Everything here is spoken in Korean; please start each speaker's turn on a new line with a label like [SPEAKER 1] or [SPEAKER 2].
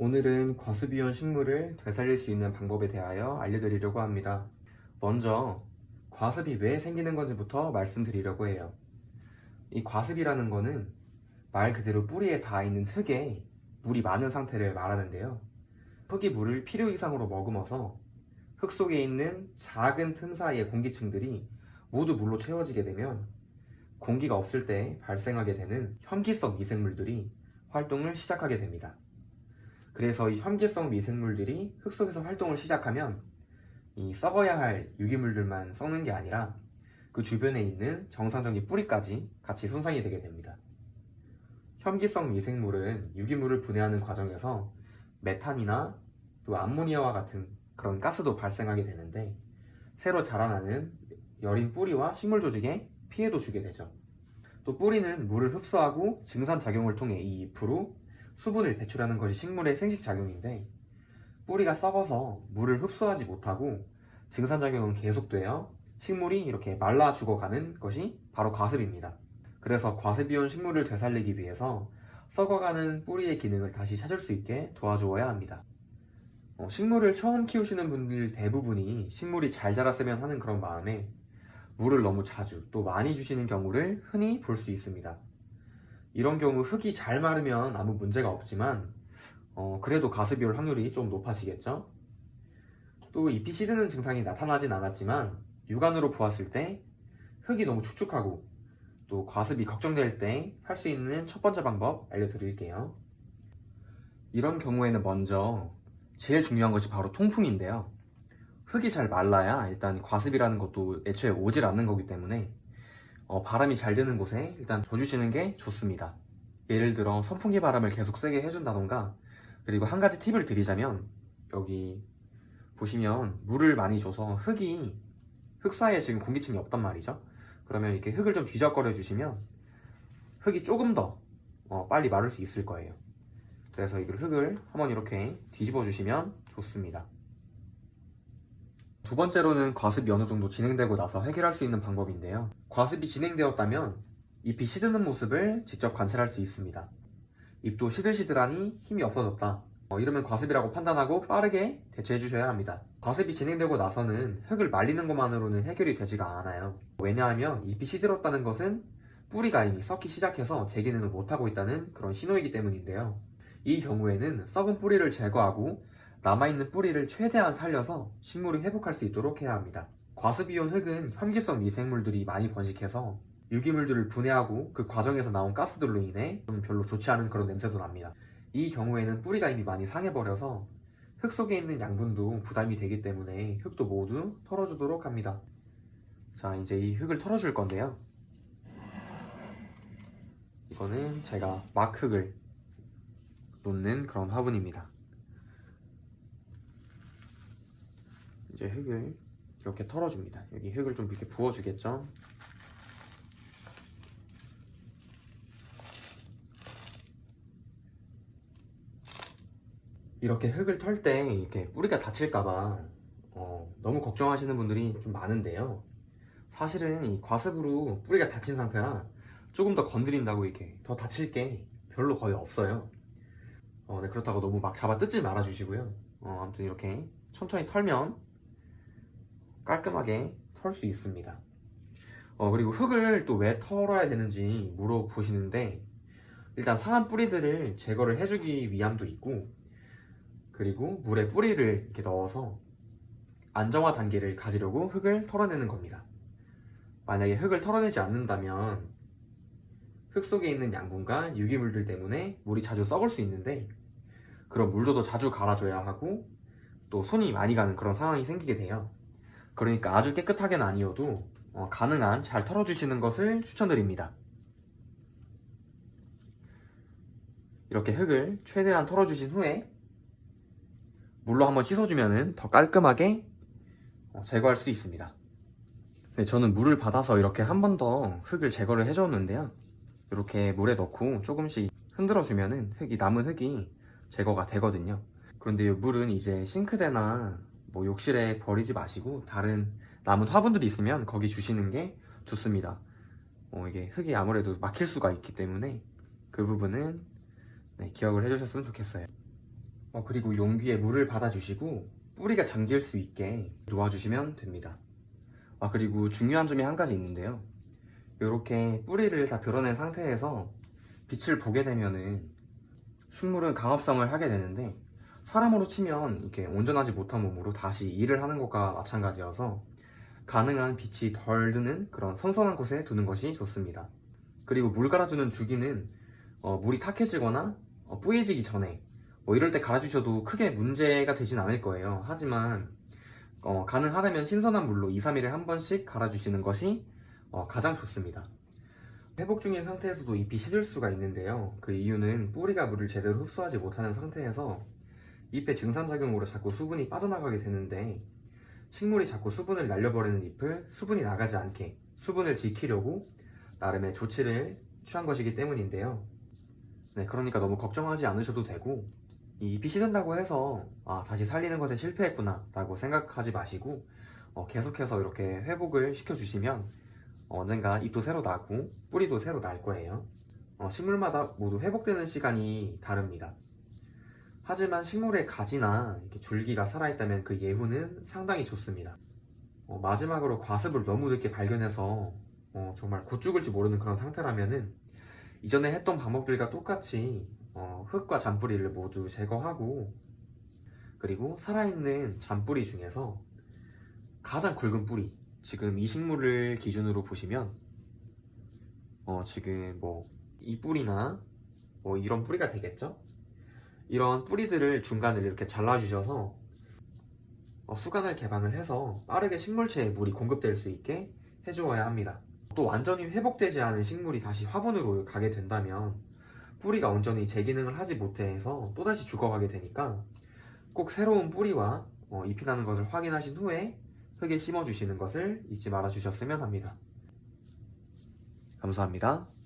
[SPEAKER 1] 오늘은 과습이온 식물을 되살릴 수 있는 방법에 대하여 알려드리려고 합니다. 먼저 과습이 왜 생기는 건지부터 말씀드리려고 해요. 이 과습이라는 거는 말 그대로 뿌리에 닿아있는 흙에 물이 많은 상태를 말하는데요. 흙이 물을 필요 이상으로 머금어서 흙 속에 있는 작은 틈 사이의 공기층들이 모두 물로 채워지게 되면 공기가 없을 때 발생하게 되는 혐기성 미생물들이 활동을 시작하게 됩니다. 그래서 이 혐기성 미생물들이 흙 속에서 활동을 시작하면 이 썩어야 할 유기물들만 썩는 게 아니라 그 주변에 있는 정상적인 뿌리까지 같이 손상이 되게 됩니다. 혐기성 미생물은 유기물을 분해하는 과정에서 메탄이나 또 암모니아와 같은 그런 가스도 발생하게 되는데 새로 자라나는 여린 뿌리와 식물 조직에 피해도 주게 되죠. 또 뿌리는 물을 흡수하고 증산작용을 통해 이 잎으로 수분을 배출하는 것이 식물의 생식작용인데 뿌리가 썩어서 물을 흡수하지 못하고 증산작용은 계속되어 식물이 이렇게 말라 죽어가는 것이 바로 과습입니다. 그래서 과습이온 식물을 되살리기 위해서 썩어가는 뿌리의 기능을 다시 찾을 수 있게 도와주어야 합니다. 식물을 처음 키우시는 분들 대부분이 식물이 잘 자랐으면 하는 그런 마음에 물을 너무 자주 또 많이 주시는 경우를 흔히 볼 수 있습니다. 이런 경우 흙이 잘 마르면 아무 문제가 없지만 그래도 과습이 올 확률이 좀 높아지겠죠. 또 잎이 시드는 증상이 나타나진 않았지만 육안으로 보았을 때 흙이 너무 축축하고 또 과습이 걱정될 때 할 수 있는 첫 번째 방법 알려드릴게요. 이런 경우에는 먼저 제일 중요한 것이 바로 통풍인데요. 흙이 잘 말라야 일단 과습이라는 것도 애초에 오질 않는 거기 때문에 바람이 잘 드는 곳에 일단 둬주시는 게 좋습니다. 예를 들어 선풍기 바람을 계속 쐬게 해준다던가, 그리고 한 가지 팁을 드리자면 여기 보시면 물을 많이 줘서 흙 사이에 지금 공기층이 없단 말이죠. 그러면 이렇게 흙을 좀 뒤적거려 주시면 흙이 조금 더 빨리 마를 수 있을 거예요. 그래서 이 흙을 한번 이렇게 뒤집어 주시면 좋습니다. 두 번째로는 과습이 어느 정도 진행되고 나서 해결할 수 있는 방법인데요. 과습이 진행되었다면 잎이 시드는 모습을 직접 관찰할 수 있습니다. 잎도 시들시들하니 힘이 없어졌다. 이러면 과습이라고 판단하고 빠르게 대처해 주셔야 합니다. 과습이 진행되고 나서는 흙을 말리는 것만으로는 해결이 되지가 않아요. 왜냐하면 잎이 시들었다는 것은 뿌리가 이미 썩기 시작해서 제 기능을 못하고 있다는 그런 신호이기 때문인데요. 이 경우에는 썩은 뿌리를 제거하고 남아있는 뿌리를 최대한 살려서 식물이 회복할 수 있도록 해야 합니다. 과습이온 흙은 혐기성 미생물들이 많이 번식해서 유기물들을 분해하고 그 과정에서 나온 가스들로 인해 좀 별로 좋지 않은 그런 냄새도 납니다. 이 경우에는 뿌리가 이미 많이 상해버려서 흙 속에 있는 양분도 부담이 되기 때문에 흙도 모두 털어주도록 합니다. 자, 이제 이 흙을 털어줄 건데요. 이거는 제가 막 흙을 놓는 그런 화분입니다. 이제 흙을 이렇게 털어줍니다. 여기 흙을 좀 이렇게 부어주겠죠? 이렇게 흙을 털 때 이렇게 뿌리가 다칠까봐 너무 걱정하시는 분들이 좀 많은데요. 사실은 이 과습으로 뿌리가 다친 상태라 조금 더 건드린다고 이렇게 더 다칠 게 별로 거의 없어요. 네, 그렇다고 너무 막 잡아 뜯지 말아 주시고요. 아무튼 이렇게 천천히 털면 깔끔하게 털 수 있습니다. 그리고 흙을 또 왜 털어야 되는지 물어보시는데, 일단 상한 뿌리들을 제거를 해주기 위함도 있고, 그리고 물에 뿌리를 이렇게 넣어서 안정화 단계를 가지려고 흙을 털어내는 겁니다. 만약에 흙을 털어내지 않는다면 흙 속에 있는 양분과 유기물들 때문에 물이 자주 썩을 수 있는데, 그런 물도 더 자주 갈아줘야 하고 또 손이 많이 가는 그런 상황이 생기게 돼요. 그러니까 아주 깨끗하게는 아니어도 가능한 잘 털어주시는 것을 추천드립니다. 이렇게 흙을 최대한 털어주신 후에 물로 한번 씻어주면 더 깔끔하게 제거할 수 있습니다. 네, 저는 물을 받아서 이렇게 한 번 더 흙을 제거를 해줬는데요. 이렇게 물에 넣고 조금씩 흔들어주면 남은 흙이 제거가 되거든요. 그런데 이 물은 이제 싱크대나 욕실에 버리지 마시고 다른 남은 화분들이 있으면 거기 주시는 게 좋습니다. 이게 흙이 아무래도 막힐 수가 있기 때문에 그 부분은 기억을 해주셨으면 좋겠어요. 그리고 용기에 물을 받아주시고 뿌리가 잠길 수 있게 놓아주시면 됩니다. 그리고 중요한 점이 한 가지 있는데요. 이렇게 뿌리를 다 드러낸 상태에서 빛을 보게 되면은 식물은 강압성을 하게 되는데, 사람으로 치면 이렇게 온전하지 못한 몸으로 다시 일을 하는 것과 마찬가지여서 가능한 빛이 덜 드는 그런 선선한 곳에 두는 것이 좋습니다. 그리고 물 갈아주는 주기는 물이 탁해지거나 뿌얘지기 전에 이럴 때 갈아주셔도 크게 문제가 되진 않을 거예요. 하지만 가능하다면 신선한 물로 2, 3일에 한 번씩 갈아주시는 것이 가장 좋습니다. 회복 중인 상태에서도 잎이 시들 수가 있는데요. 그 이유는 뿌리가 물을 제대로 흡수하지 못하는 상태에서 잎의 증산작용으로 자꾸 수분이 빠져나가게 되는데, 식물이 자꾸 수분을 날려버리는 잎을 수분이 나가지 않게 수분을 지키려고 나름의 조치를 취한 것이기 때문인데요. 네, 그러니까 너무 걱정하지 않으셔도 되고, 이 잎이 시든다고 해서 다시 살리는 것에 실패했구나 라고 생각하지 마시고 계속해서 이렇게 회복을 시켜주시면 언젠가 잎도 새로 나고 뿌리도 새로 날 거예요. 식물마다 모두 회복되는 시간이 다릅니다. 하지만 식물의 가지나 이렇게 줄기가 살아있다면 그 예후는 상당히 좋습니다. 마지막으로 과습을 너무 늦게 발견해서 정말 곧 죽을지 모르는 그런 상태라면은 이전에 했던 방법들과 똑같이 흙과 잔뿌리를 모두 제거하고, 그리고 살아있는 잔뿌리 중에서 가장 굵은 뿌리, 지금 이 식물을 기준으로 보시면 지금 이 뿌리나 이런 뿌리가 되겠죠? 이런 뿌리들을 중간을 이렇게 잘라주셔서 수간을 개방을 해서 빠르게 식물체에 물이 공급될 수 있게 해주어야 합니다. 또 완전히 회복되지 않은 식물이 다시 화분으로 가게 된다면 뿌리가 온전히 재기능을 하지 못해서 또다시 죽어가게 되니까 꼭 새로운 뿌리와 잎이 나는 것을 확인하신 후에 흙에 심어주시는 것을 잊지 말아 주셨으면 합니다. 감사합니다.